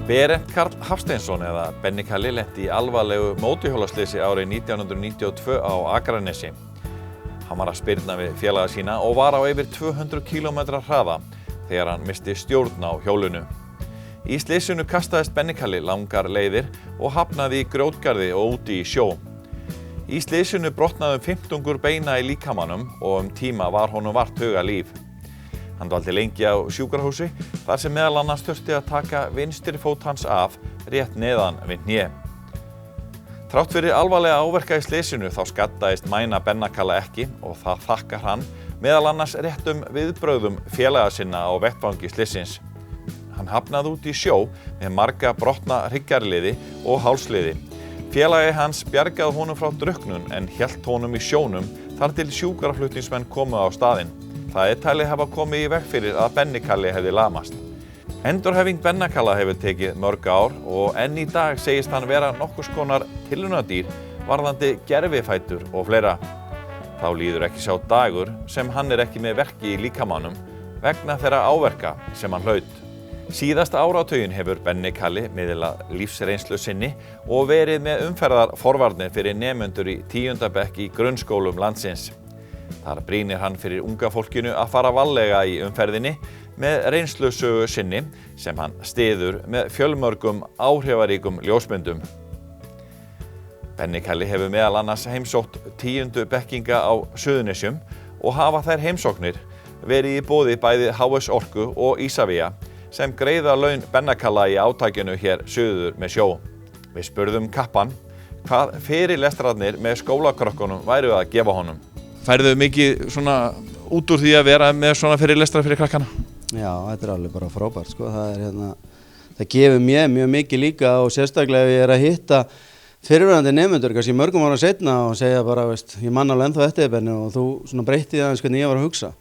Berent Karl Hafsteinsson eða Benni Kalli lenti í alvarlegu mótorhjólaslysi árið 1992 á Akranesi. Hann var að spyrna við félaga sína og var á yfir 200 km hraða þegar hann missti stjórn á hjólinu. Í slysinu kastaðist Benni Kalli langar leiðir og hafnaði í grjótgarði og úti í sjó. Í slysinu brotnaði 15 beina í líkamanum og tíma var honum vart hugalíf. Hann dvaldi lengi á sjúkrahúsi þar sem meðal annars þurfti að taka vinstri fót hans af rétt neðan við hné. Þrátt fyrir alvarlega áverka í slysinu þá skaddaðist mæna Benna Kalla ekki og það þakkar hann meðal annars réttum viðbrögðum félaga sinna á vettvangi slysins. Hann hafnaði út í sjó með marga brotna hryggjarliði og hálsliði. Félagi hans bjargaði honum frá drukknun en hélt honum í sjónum þar til sjúkraflutningsmenn komu á staðinn. Það talið hafa komið í veg fyrir að Benni Kalli hefði lamast. Endurhæfing Benna Kalla hefur tekið mörg ár og enn í dag segist hann vera nokkurs konar tilraunadýr varðandi gervifætur og fleira. Þá líður ekki sá dagur sem hann ekki með verki í líkamanum vegna þeirra áverka sem hann hlaut. Síðasta áratuginn hefur Benni Kalli miðlað lífsreynslu sinni og verið með umferðarforvarnir fyrir nemendur í 10. bekk í grunnskólum landsins. Þar brýnir hann fyrir unga fólkinu að fara varlega í umferðinni með reynslusögu sinni sem hann styður með fjölmörgum áhrifaríkum ljósmyndum. Benni Kalli hefur meðal annars heimsótt 10. bekkinga á Suðurnesjum og hafa þær heimsóknir verið í boði bæði HS Orku og Isavia sem greiða laun Benna Kalla í átakinu hér suður með sjó. Við spurðum kappann hvað fyrirlestrarnir með skólakrökkunum væru að gefa honum. Færðu mikið svona út úr því að vera með svona fyrirlestra fyrir krakkana? Já, þetta alveg bara frábært sko. Það gefur mér mjög mikið líka og sérstaklega ef ég að hitta fyrirverandi nemendur kannski mörgum ára seinna og segja bara, veist, ég man alveg ennþá eftir Benni og þú svona breytti aðeins hvernig ég var að hugsa.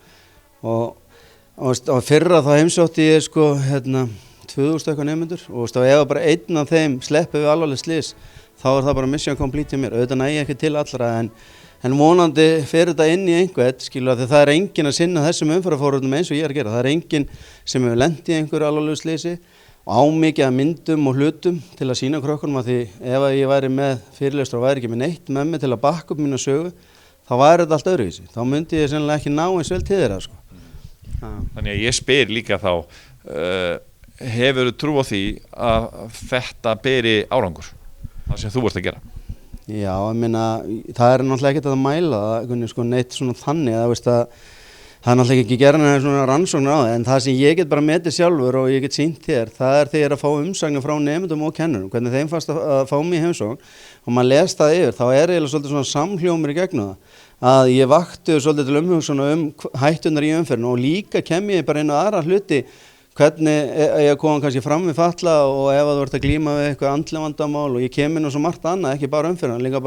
Og fyrra þá heimsótti ég sko 2000 eitthvað nemendur og ef bara einn af þeim sleppi við alvarleg slys þá það bara mission complete hjá mér. Auðvitað næ ég ekki til allra en vonandi fer þetta inn í einhvern, skilur, því það enginn að sinna þessum umferðarforvörnum eins og ég að gera. Það enginn sem hefur lent í einhverju alvarlegu slysi og mikið af myndum og hlutum til að sýna krökkunum að því ef ég væri með fyrirlestur og væri ekki með neitt með mig til að bakka upp mína sögu, þá væri þetta allt öðruvísi. Þá myndi ég sennilega ekki ná eins vel til þeirra, sko. Þannig að ég spyr líka þá, hefurðu trú á því að þetta beri árangur, það sem þú ert að gera? Já, ég meina, það náttúrulega ekkert að mæla það, sko, neitt svona þannig að það náttúrulega ekki gera svona rannsóknir á það, en það sem ég get bara metið sjálfur og ég get sýnt þér, það þegar ég að fá umsagnir frá nemendum og kennurum, hvernig þeim fannst að fá mig í heimsókn og maður les það yfir, þá eiginlega svolítið svona samhljómur í gegnum það, að ég vakti svolítið til umhugsunar hættunar í umferðinu og líka kem ég bara inn á aðra hluti, hvernig ég kom kannski fram við fatla og ef þú ert að glíma við eitthvað andleg vandamál og ég kem inn og svo margt annað, ekki bara umferðina, líka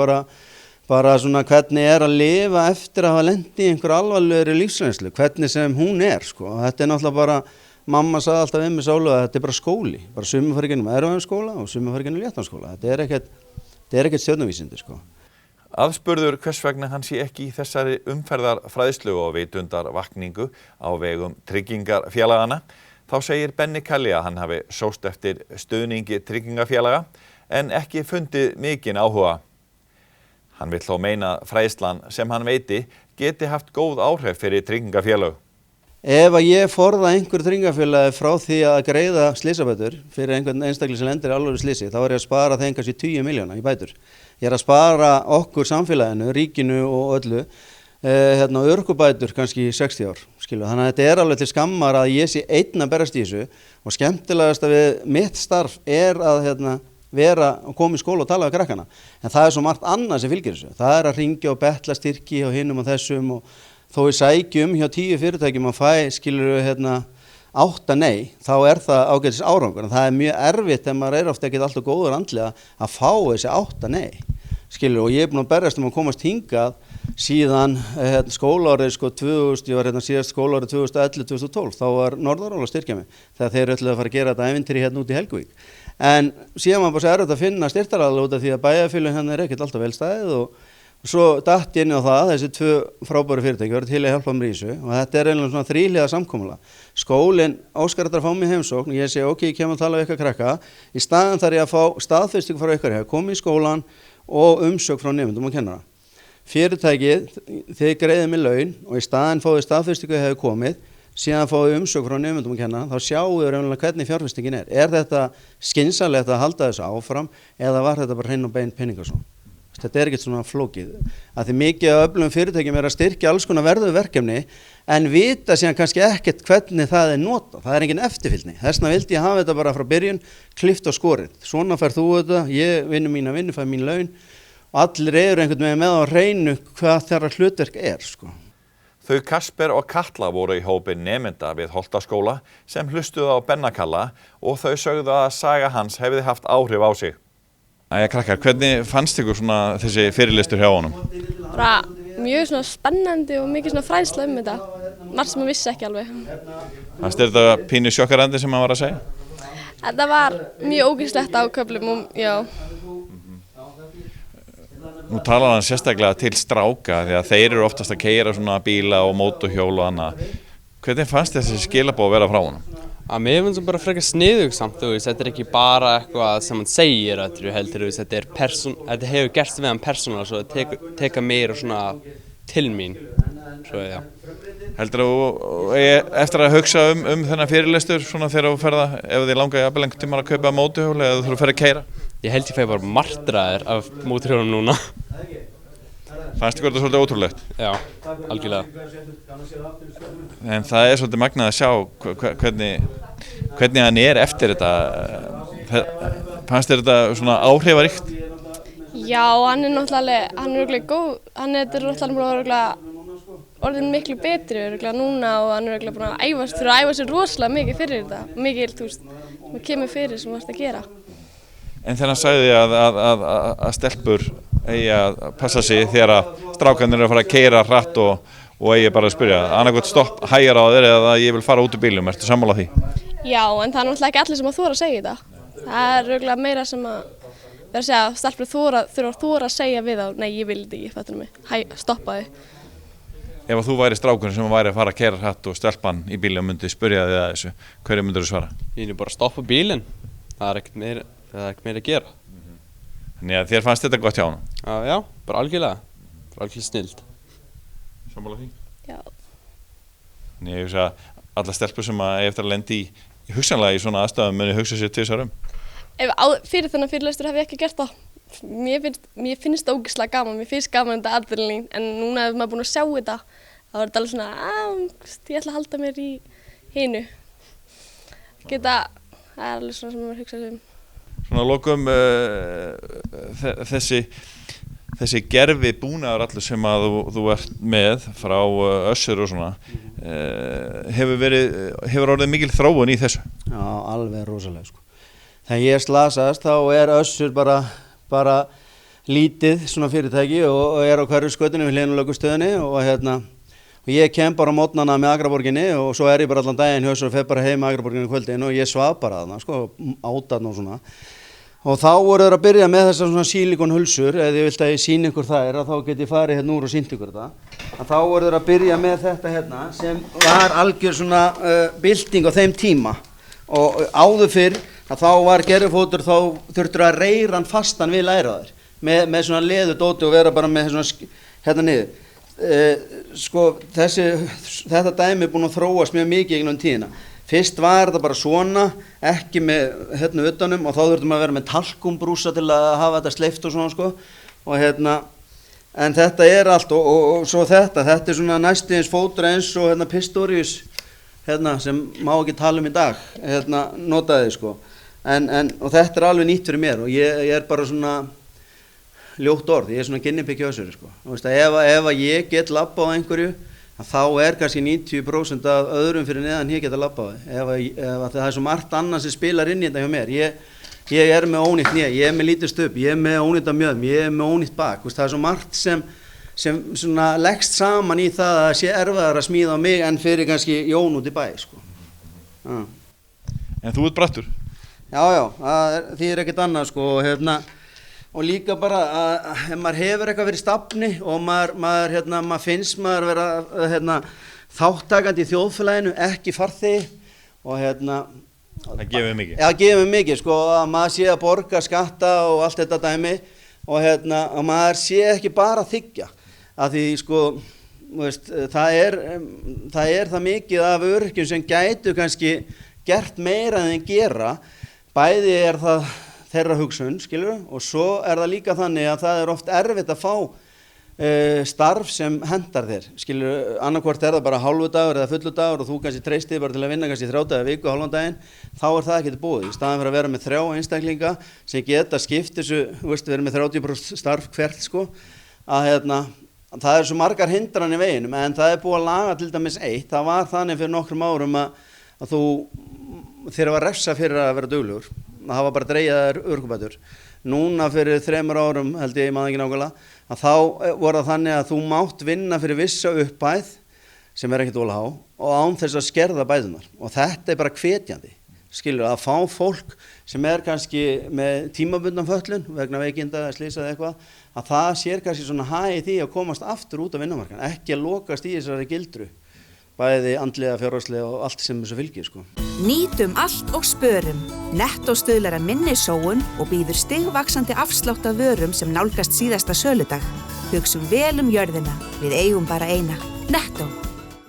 bara svona hvernig að lifa eftir að hafa lent í einhver alvarlegri lífsreynslu, hvernig sem hún sko. Þetta náttúrulega bara, mamma sagði alltaf við mig Sálu að þetta bara skóli, bara sumir fara í gegnum erfiðan og sumir fara í gegnum léttan skóla. Þetta ekkert stjörnuvísindi, sko. Aðspurður hvers vegna hann sé ekki í þessari umferðarfræðslu og vitundarvakningu á vegum tryggingafélagana, þá segir Benni Kalli að hann hafi sóst eftir stuðningi tryggingafélaga en ekki fundið mikinn áhuga. Hann vill þó meina fræðslan sem hann veiti geti haft góð áhrif fyrir tryggingafélög. Ef að ég forða einhver tryggingafélagi frá því að greiða slysabætur fyrir einhvern einstakling sem lendir í alvarlegu slysi, þá ég að spara þeim kannski 10 milljóna í bætur. Ég að spara okkur samfélaginu, ríkinu og öllu, örorkubætur kannski 60 ár, skilur. Þannig að þetta alveg til skammar að ég sé einn að berast í þessu og skemmtilegast að við mitt starf að vera og koma í skóla og tala við krakkana. En það svo margt annað sem fylgir þessu. Það að hringja og betla styrki hjá hinum og þessum og þó við sækjum hjá 10 fyrirtækjum að skilur 8 nei, þá það ágætis árangur. En það mjög erfitt þegar maður ofta ekkert alltaf góður andlega að fá þessi 8 nei. Skilur, og ég búinn að berjast að komast hingað síðan skólaárið 2000, ég var síðast skólaárið 2011-2012, þá var Norðuról að styrkja mig þegar þeir ætluðu að fara að gera þetta ævintýri út í Helguvík. En síðan var bara svo erfitt að finna styrktaraðila út af því að bæjarfélögin ekkert alltaf vel staðið og Svo datt ég inn á það, þessi 2 frábæru fyrirtæki voru til að hjálpa mér í þessu og þetta er einlega svona 3-liða samkomulag. Skólinn óskar þetta að fá mig heimsókn og ég segi ok, ég kem að tala við ykkar krakka. Í staðinn þarf ég að fá staðfestingu frá ykkar hér, komið í skólan og umsögn frá nemendum og kennara. Fyrirtækið, þið greiðið mér laun og í staðinn fáið staðfestingu hefur komið, síðan fáið umsögn frá nemendum og kennara, þá sjáum við raunverulega hvernig fjárfestingin er. Er þetta skynsamlegt að halda þessu áfram eða var þetta bara hrein og bein peningasón? Þetta er ekkert svona flókið, að því mikið af öflugum fyrirtækjum er að styrkja alls konar verkefni en vita síðan kannski ekkert hvernig það er notað, það er engin eftirfylgni. Þess vegna vildi ég hafa þetta bara frá byrjun, klippt og skorið. Svona fær þú þetta, ég vinnu mína vinnu, fær mín laun og allir eru einhvern veginn með á hreinu hvað þeirra hlutverk er. Sko. Þau Kasper og Katla voru í hópi nemenda við Holtaskóla sem hlustuðu á Benna Kalla og þau sögðu að saga hans hefði haft áhrif á sig. Æja krakkar, hvernig fannst ykkur svona þessi fyrirlestur hjá honum? Bara mjög svona spennandi og mikið svona fræðsla þetta. Margt sem maður vissi ekki alveg. Fannst þér þetta pínu sjokkarandi sem hann var að segja? Þetta var mjög ógeðslegt á köflum og já. Nú talar hann sérstaklega til stráka því að þeir eru oftast að keyra svona bíla og mótorhjól og annað. Hvernig fannst þessi skilaboð að vera frá honum? Að mér finnst það bara frekar sniðugt samt, þetta er ekki bara eitthvað sem hann segir heldur, þetta hefur gerst við hann persónulega svo það teka meira svona til mín, svo já. Heldur þú eftir að hugsa þennan fyrirlestur svona þegar þú ferða, ef þið langar jafnvel einhvern tímann að kaupa mótorhjól eða þú ferð að keyra? Ég held ég fæ bara martraðir af mótorhjólum núna. Fannst ykkur þetta svolítið ótrúlegt? Já, algjörlega. En það er svolítið magnað að sjá hvernig hann er eftir þetta. Fannst þér þetta svona áhrifaríkt? Já, hann er náttúrulega góð, hann er náttúrulega orðin miklu betri núna og hann er búin að æfa sér rosalega mikið fyrir þetta. Mikið, þú veist, sem kemur fyrir sem varst að gera. En þegar hann sagði að stelpur eigi að passa sig þegar að strákarnir eru að fara að keyra hratt og eigi bara að spyrja annaðhvort stopp, hægir á þér eða ég vil fara út úr bílum, ertu sammála því? Já, en það er náttúrulega ekki allir sem að þora að segja þetta. Það er örugglega meira sem að vera að segja að stelpur þora að segja við þá, nei ég vil þetta ekki, fattar mig, stoppa þig. Ef þú væri strákurinn sem væri að fara að keyra hratt og stelpan í bílum myndi spyrja þig að þessu, hverju myndir þú svara? Ég er bara að stoppa bílinn, það er ekkert meira að gera. Þannig að þér fannst þetta gott hjá honum? Já, bara algjörlega snild. Sammála því? Já. Þannig ég hugsa að alla stelpur sem að eftir að lendi í hugsanlega í svona aðstæðum muni hugsa sér tvisvar um. Fyrir þennan fyrirlestur hef ég ekki gert það. Mér finnst það ógeðslega gaman, mér finnst gaman þetta adrenalín, en núna ef maður búin að sjá þetta, þá er þetta alveg svona, ég ætla að halda mér í hinu. Það er alveg svona sem maður hugsa sér um. Svona að lokum þessi gerfi búnaður allur sem að þú ert með frá Össur og svona hefur orðið mikil þróun í þessu? Já, alveg rosalega sko. Þegar ég slasast þá er Össur bara lítið svona fyrirtæki og er á hverju skötunni við hliðina á lögustöðinni og ég kem bara á mótnana með Akraborginni og svo er ég bara allan daginn hjá Össur og fer bara heim með Akraborginni kvöldin og ég svaf bara þarna sko, átarn og svona. Og þá voru þeir að byrja með þessar svona sílikonhulsur, eða ég vilt að ég sýni ykkur þær, að þá get ég farið hérna úr og sýnt ykkur þetta. Að þá voru þeir að byrja með þetta hérna sem var algjör svona bylting á þeim tíma. Og áður fyrr, að þá var gerðufótur, þá þurftur að reyra hann fastan við læraðir. Með svona leðudóti og vera bara með svona hérna niður. Sko þetta dæmi er búin að þróast mjög mikið gegnum tíðina. Fyrst var þetta bara svona, ekki með hérna utanum og þá þurftum að vera með talkumbrúsa til að hafa þetta sleift og svona sko og en þetta er allt og svo þetta er svona næstiðins fótur eins og Pistorius sem má ekki tala um í dag, notaði sko og þetta er alveg nýtt fyrir mér og ég er bara svona ljótt orð, ég er svona ginnipikki á þessu sko, ef ég get labbað á einhverju þá er kannski 90% af öðrum fyrir neðan ég geta labbað ef það er svo margt annað sem spilar inn í þetta hjá mér. Ég er með ónýtt nýja, ég er með lítið stöp, ég er með ónýtt af mjöðum, ég er með ónýtt bak. Það er svo margt sem svona leggst saman í það að sé erfiðar að smíða á mig en fyrir kannski Jón út í bæ. Sko. En þú ert brattur? Já, það þýðir ekkert annað sko, og líka bara að ef maður hefur eitthvað verið stafni og maður finnst maður vera þáttakandi í þjóðfélaginu, ekki farþegi og Það gefur mikið. Já, gefur mikið, sko, að maður sé að borga skatta og allt þetta dæmi og að maður sé ekki bara að þiggja, að því, sko, veist, það er það mikið af öryrkjum sem gætu kannski gert meira en þeir gera, bæði er það þeirra hugsun, skilur, og svo er það líka þannig að það er oft erfitt að fá starf sem hendar þér, skilur, annarkvort er það bara hálfu dagur eða fullu dagur og þú kannski treystið bara til að vinna kannski 3 daga viku, hálfan daginn, þá er það ekkert búið, í staðan fyrir að vera með 3 einstaklinga sem geta skipt þessu, veist, við erum með 30% starf hvert, sko, að það er svo margar hindranir í veginum, en það er búið að laga til dæmis eitt, það var þannig fyrir nokkrum árum að þér var refsa fyrir að vera duglegur, það var bara dregið örorkubætur. Núna fyrir 3 árum, held ég maður ekki nákvæmlega, að þá voru það þannig að þú mátt vinna fyrir vissa upphæð sem ekkert vola há og án þess að skerða bætunar og þetta er bara hvetjandi, skilur, að fá fólk sem kannski með tímabundna fötlun vegna veikinda, slysa eða eitthvað, að það sér kannski svona hagi því að komast aftur út af vinnumarkaðinn, ekki að lokast í þessari gildru, bæði andlega, fjárhagslega og allt sem þessu fylgir, sko. Nýtum allt og spörum. Nettó stuðlar að minni sóun og býður stigvaxandi afslátt af vörum sem nálgast síðasta söludag. Hugsum vel jörðina, við eigum bara eina. Nettó.